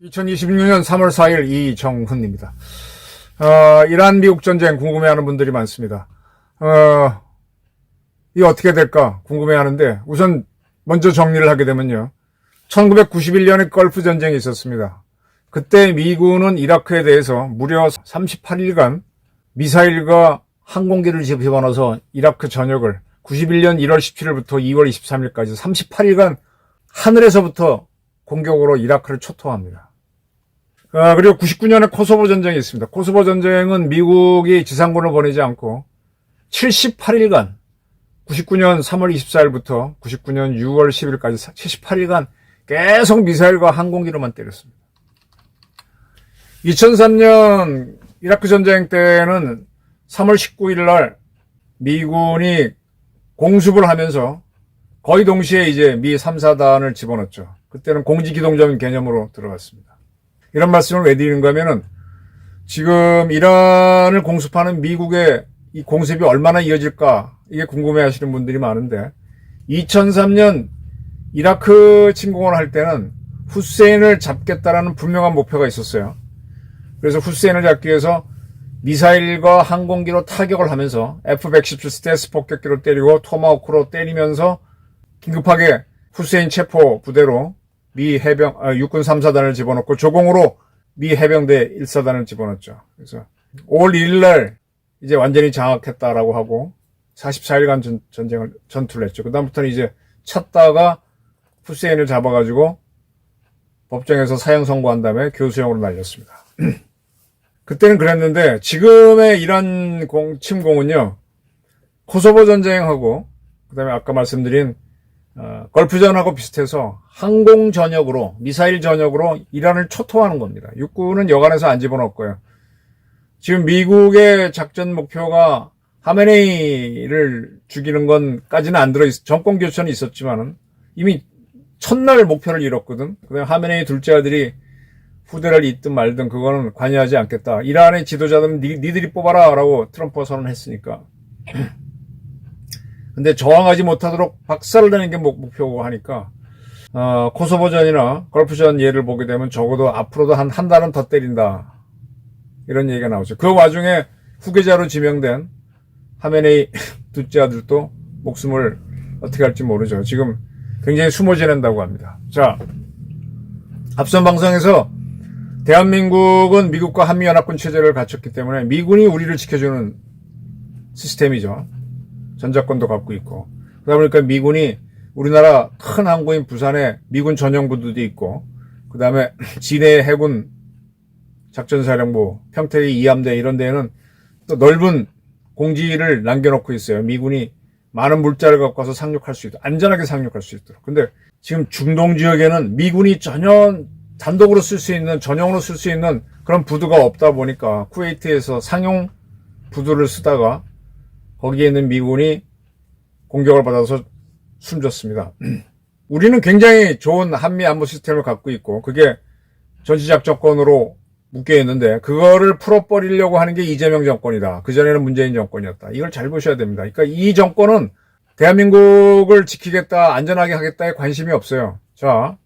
(2026년 3월 4일) 이정훈입니다. 이란 미국 전쟁 궁금해하는 분들이 많습니다. 이게 어떻게 될까 궁금해하는데, 우선 먼저 정리를 하게 되면요, 1991년에 걸프 전쟁이 있었습니다. 그때 미군은 이라크에 대해서 무려 38일간 미사일과 항공기를 집어넣어서 이라크 전역을 91년 1월 17일부터 2월 23일까지 38일간 하늘에서부터 공격으로 이라크를 초토화합니다. 그리고 99년에 코소보 전쟁이 있습니다. 코소보 전쟁은 미국이 지상군을 보내지 않고 78일간 99년 3월 24일부터 99년 6월 10일까지 78일간 계속 미사일과 항공기로만 때렸습니다. 2003년 이라크 전쟁 때는 3월 19일 날 미군이 공습을 하면서 거의 동시에 이제 미 3사단을 집어넣었죠. 그때는 공지기동적인 개념으로 들어갔습니다. 이런 말씀을 왜 드리는가 하면은, 지금 이란을 공습하는 미국의 이 공습이 얼마나 이어질까, 이게 궁금해 하시는 분들이 많은데, 2003년 이라크 침공을 할 때는 후세인을 잡겠다라는 분명한 목표가 있었어요. 그래서 후세인을 잡기 위해서 미사일과 항공기로 타격을 하면서 F-117 스텔스 폭격기로 때리고 토마호크로 때리면서 긴급하게 후세인 체포 부대로 미 육군 3사단을 집어넣고 조공으로 미 해병대 1사단을 집어넣었죠. 그래서 5월 1일 날 이제 완전히 장악했다라고 하고 44일간 전투를 했죠. 그다음부터는 이제 찾다가 후세인을 잡아가지고 법정에서 사형 선고한 다음에 교수형으로 날렸습니다. 그때는 그랬는데, 지금의 이란 침공은요, 코소보 전쟁하고 그다음에 아까 말씀드린 걸프전하고 비슷해서 항공 전역으로, 미사일 전역으로 이란을 초토화하는 겁니다. 육군은 여간해서 안 집어넣고요. 지금 미국의 작전 목표가 하메네이를 죽이는 건까지는 안 들어있어. 정권 교체는 있었지만은 이미 첫날 목표를 이뤘거든. 그다음에 하메네이 둘째 아들이 후대를 잇든 말든 그거는 관여하지 않겠다. 이란의 지도자들은 니들이 뽑아라 라고 트럼프가 선언했으니까. 근데 저항하지 못하도록 박살을 내는 게 목표고 하니까, 코소보전이나 걸프전 예를 보게 되면 적어도 앞으로도 한 달은 더 때린다, 이런 얘기가 나오죠. 그 와중에 후계자로 지명된 하메네이 둘째 아들도 목숨을 어떻게 할지 모르죠. 지금 굉장히 숨어 지낸다고 합니다. 자, 앞선 방송에서 대한민국은 미국과 한미연합군 체제를 갖췄기 때문에 미군이 우리를 지켜주는 시스템이죠. 전자권도 갖고 있고. 그러다 보니까 미군이 우리나라 큰 항구인 부산에 미군 전용부대도 있고, 그 다음에 진해 해군 작전사령부, 평택의 이함대 이런 데에는 또 넓은 공지를 남겨놓고 있어요. 미군이 많은 물자를 갖고 와서 상륙할 수 있도록, 안전하게 상륙할 수 있도록. 근데 지금 중동 지역에는 미군이 전혀 단독으로 쓸 수 있는, 전용으로 쓸 수 있는 그런 부두가 없다 보니까 쿠웨이트에서 상용 부두를 쓰다가 거기에 있는 미군이 공격을 받아서 숨졌습니다. 우리는 굉장히 좋은 한미 안보 시스템을 갖고 있고 그게 전시작전권으로 묶여 있는데, 그거를 풀어버리려고 하는 게 이재명 정권이다. 그전에는 문재인 정권이었다. 이걸 잘 보셔야 됩니다. 그러니까 이 정권은 대한민국을 지키겠다, 안전하게 하겠다에 관심이 없어요. 자,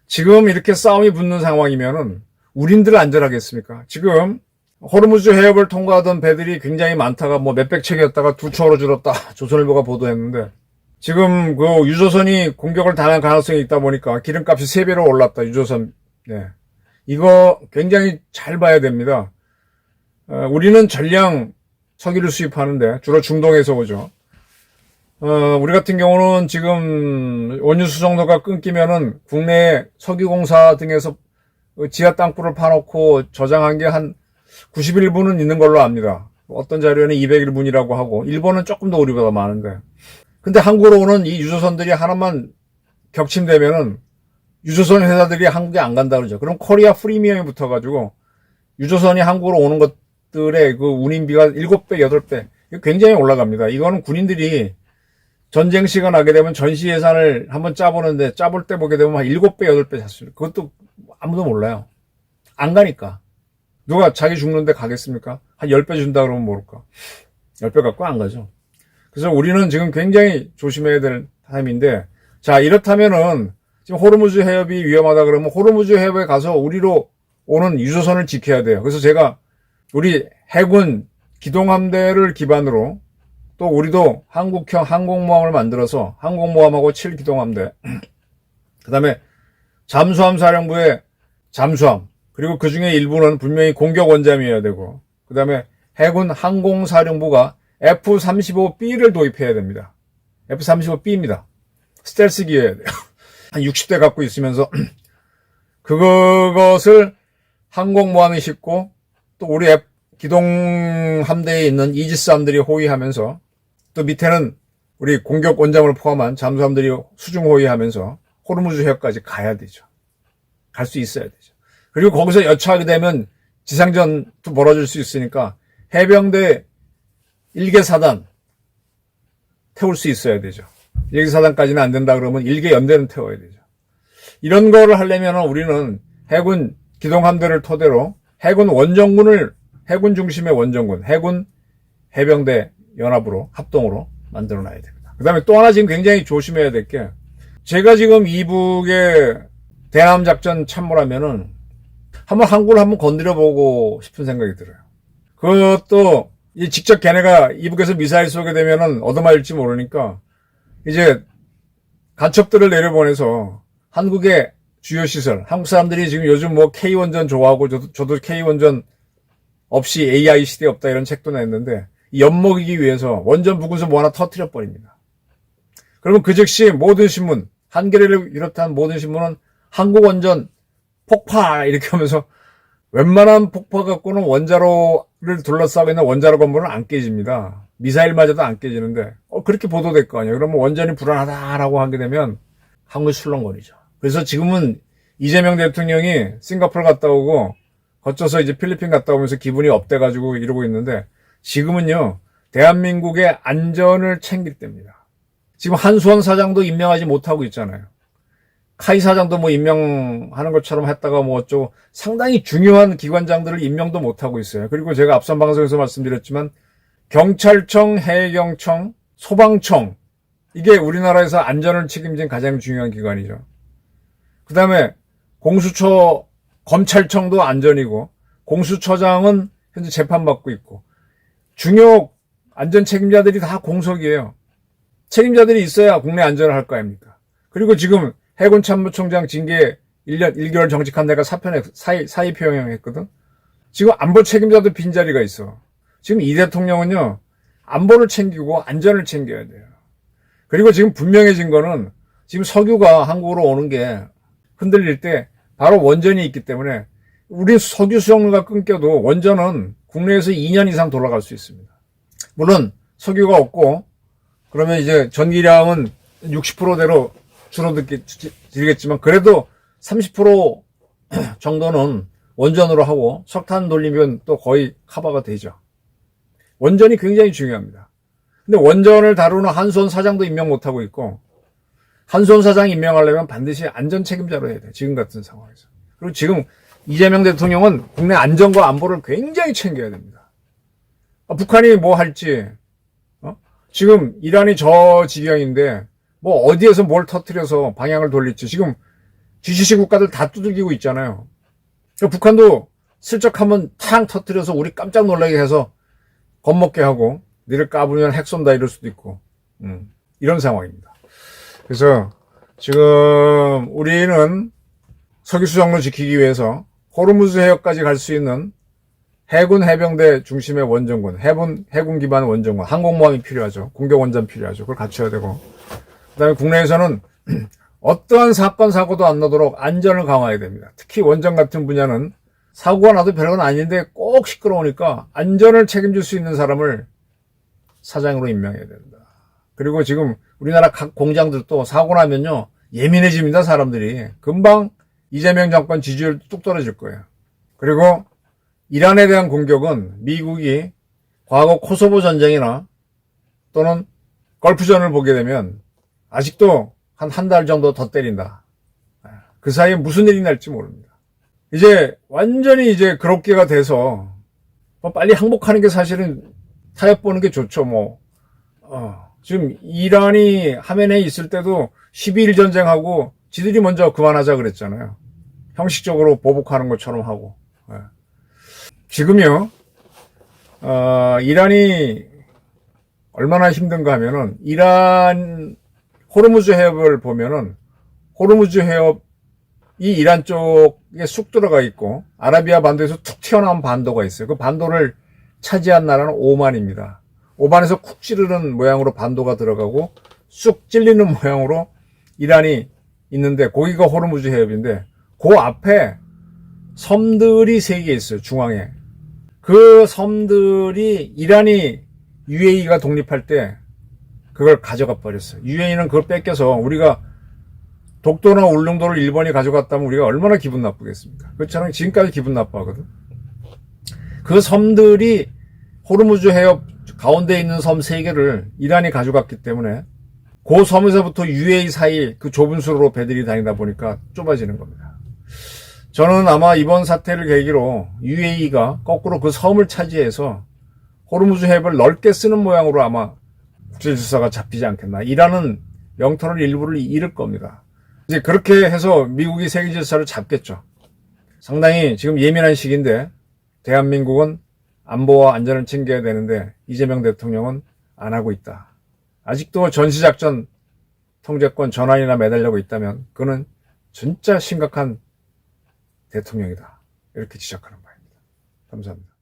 지금 이렇게 싸움이 붙는 상황이면은 우린들 안전하겠습니까? 지금 호르무즈 해협을 통과하던 배들이 굉장히 많다가 뭐 몇백 척이었다가 2척으로 줄었다, 조선일보가 보도했는데, 지금 그 유조선이 공격을 당할 가능성이 있다 보니까 기름값이 3배로 올랐다, 유조선. 네. 이거 굉장히 잘 봐야 됩니다. 우리는 전량 석유를 수입하는데 주로 중동에서 오죠. 우리 같은 경우는 지금 원유 수송로가 끊기면은 국내 석유공사 등에서 지하 땅굴을 파놓고 저장한 게 한 91분은 있는 걸로 압니다. 어떤 자료에는 201분이라고 하고, 일본은 조금 더 우리보다 많은데. 근데 한국으로 오는 이 유조선들이 하나만 격침되면은 유조선 회사들이 한국에 안 간다 그러죠. 그럼 코리아 프리미엄이 붙어가지고 유조선이 한국으로 오는 것들의 그 운임비가 7배, 8배, 이거 굉장히 올라갑니다. 이거는 군인들이 전쟁 시간 하게 되면 전시 예산을 한번 짜보는데, 짜볼 때 보게 되면 한 7배, 8배 잤습니다. 그것도 아무도 몰라요. 안 가니까. 누가 자기 죽는데 가겠습니까? 한 10배 준다 그러면 모를까? 10배 갖고 안 가죠. 그래서 우리는 지금 굉장히 조심해야 될 타임인데, 자, 이렇다면은, 지금 호르무즈 해협이 위험하다 그러면 호르무즈 해협에 가서 우리로 오는 유조선을 지켜야 돼요. 그래서 제가 우리 해군 기동함대를 기반으로 또 우리도 한국형 항공모함을 만들어서 항공모함하고 7기동함대, 그 다음에 잠수함 사령부의 잠수함, 그리고 그 중에 일부는 분명히 공격 원잠이어야 되고, 그 다음에 해군 항공사령부가 F-35B를 도입해야 됩니다. F-35B입니다. 스텔스 기여해야 돼요. 한 60대 갖고 있으면서 그것을 항공모함이 싣고 또 우리 기동함대에 있는 이지스함들이 호위하면서 또 밑에는 우리 공격 원잠을 포함한 잠수함들이 수중 호위하면서 호르무즈 해협까지 가야 되죠. 갈 수 있어야 되죠. 그리고 거기서 여차하게 되면 지상전도 벌어질 수 있으니까 해병대 1개 사단 태울 수 있어야 되죠. 1개 사단까지는 안 된다 그러면 1개 연대는 태워야 되죠. 이런 거를 하려면 우리는 해군 기동함대를 토대로 해군 원정군을, 해군 중심의 원정군, 해군 해병대 연합으로 합동으로 만들어 놔야 됩니다. 그 다음에 또 하나 지금 굉장히 조심해야 될 게, 제가 지금 이북의 대남 작전 참모라면은 한번 항구를 한번 건드려 보고 싶은 생각이 들어요. 그것도 직접 걔네가 이북에서 미사일 쏘게 되면은 얻어맞을지 모르니까 이제 간첩들을 내려보내서 한국의 주요 시설, 한국 사람들이 지금 요즘 뭐 K 원전 좋아하고 저도 K 원전 없이 AI 시대 없다 이런 책도 냈는데 엿먹이기 위해서 원전 부근서 뭐 하나 터뜨려 버립니다. 그러면 그 즉시 모든 신문, 한겨레를 비롯한 모든 신문은 한국 원전 폭파 이렇게 하면서 웬만한 폭파 갖고는 원자로를 둘러싸고 있는 원자로 건물은 안 깨집니다. 미사일 맞아도 안 깨지는데 그렇게 보도될 거 아니에요. 그러면 원전이 불안하다라고 하게 되면 한국이 술렁거리죠. 그래서 지금은 이재명 대통령이 싱가포르 갔다 오고 거쳐서 이제 필리핀 갔다 오면서 기분이 업돼가지고 이러고 있는데, 지금은요 대한민국의 안전을 챙길 때입니다. 지금 한수원 사장도 임명하지 못하고 있잖아요. 카이 사장도 뭐 임명하는 것처럼 했다가 뭐 어쩌고 상당히 중요한 기관장들을 임명도 못하고 있어요. 그리고 제가 앞선 방송에서 말씀드렸지만 경찰청, 해경청, 소방청, 이게 우리나라에서 안전을 책임진 가장 중요한 기관이죠. 그 다음에 공수처, 검찰청도 안전이고 공수처장은 현재 재판받고 있고 중요 안전 책임자들이 다 공석이에요. 책임자들이 있어야 국내 안전을 할 거 아닙니까? 그리고 지금 해군 참모총장 징계 1년 1개월 정직한 데가 사의 표명했거든. 지금 안보 책임자도 빈자리가 있어. 지금 이 대통령은요 안보를 챙기고 안전을 챙겨야 돼요. 그리고 지금 분명해진 거는 지금 석유가 한국으로 오는 게 흔들릴 때 바로 원전이 있기 때문에 우리 석유 수용료가 끊겨도 원전은 국내에서 2년 이상 돌아갈 수 있습니다. 물론 석유가 없고 그러면 이제 전기량은 60%대로 줄어들겠지만 그래도 30% 정도는 원전으로 하고 석탄 돌리면 또 거의 커버가 되죠. 원전이 굉장히 중요합니다. 근데 원전을 다루는 한수원 사장도 임명 못하고 있고, 한수원 사장 임명하려면 반드시 안전 책임자로 해야 돼요. 지금 같은 상황에서. 그리고 지금 이재명 대통령은 국내 안전과 안보를 굉장히 챙겨야 됩니다. 북한이 뭐 할지, 지금 이란이 저 지경인데 뭐 어디에서 뭘 터뜨려서 방향을 돌릴지 지금 GCC 국가들 다 두들기고 있잖아요. 그러니까 북한도 슬쩍 한번 탕 터뜨려서 우리 깜짝 놀라게 해서 겁먹게 하고 니를 까부면 핵 쏜다 이럴 수도 있고 이런 상황입니다. 그래서 지금 우리는 석유 수정로 지키기 위해서 호르무즈 해협까지 갈 수 있는 해군 해병대 중심의 원정군, 해군 기반 원정군, 항공모함이 필요하죠. 공격 원전 필요하죠. 그걸 갖춰야 되고, 그다음에 국내에서는 어떠한 사건 사고도 안 나도록 안전을 강화해야 됩니다. 특히 원전 같은 분야는 사고가 나도 별건 아닌데 꼭 시끄러우니까 안전을 책임질 수 있는 사람을 사장으로 임명해야 된다. 그리고 지금 우리나라 각 공장들도 사고 나면요 예민해집니다. 사람들이 금방 이재명 정권 지지율 뚝 떨어질 거예요. 그리고 이란에 대한 공격은 미국이 과거 코소보 전쟁이나 또는 걸프전을 보게 되면 아직도 한 달 정도 더 때린다. 그 사이에 무슨 일이 날지 모릅니다. 이제 완전히 이제 그렇게가 돼서 뭐 빨리 항복하는 게 사실은 타협 보는 게 좋죠. 뭐 지금 이란이 하메네이 있을 때도 12일 전쟁하고 지들이 먼저 그만하자 그랬잖아요. 형식적으로 보복하는 것처럼 하고. 지금요, 이란이 얼마나 힘든가 하면은, 이란 호르무즈 해협을 보면은, 호르무즈 해협이 이란 쪽에 쑥 들어가 있고, 아라비아 반도에서 툭 튀어나온 반도가 있어요. 그 반도를 차지한 나라는 오만입니다. 오만에서 쿡 찌르는 모양으로 반도가 들어가고, 쑥 찔리는 모양으로 이란이 있는데, 거기가 호르무즈 해협인데, 그 앞에 섬들이 3개 있어요, 중앙에. 그 섬들이 이란이 UAE가 독립할 때 그걸 가져가 버렸어요. UAE는 그걸 뺏겨서 우리가 독도나 울릉도를 일본이 가져갔다면 우리가 얼마나 기분 나쁘겠습니까? 그렇잖아요. 지금까지 기분 나빠하거든. 그 섬들이 호르무즈 해협 가운데 있는 섬 3개를 이란이 가져갔기 때문에 그 섬에서부터 UAE 사이 그 좁은 수로로 배들이 다니다 보니까 좁아지는 겁니다. 저는 아마 이번 사태를 계기로 UAE가 거꾸로 그 섬을 차지해서 호르무즈 해협을 넓게 쓰는 모양으로 아마 국제질서가 잡히지 않겠나. 이란은 영토를 일부를 잃을 겁니다. 이제 그렇게 해서 미국이 세계 질서를 잡겠죠. 상당히 지금 예민한 시기인데 대한민국은 안보와 안전을 챙겨야 되는데 이재명 대통령은 안 하고 있다. 아직도 전시작전 통제권 전환이나 매달리고 있다면 그는 진짜 심각한 대통령이다. 이렇게 지적하는 바입니다. 감사합니다.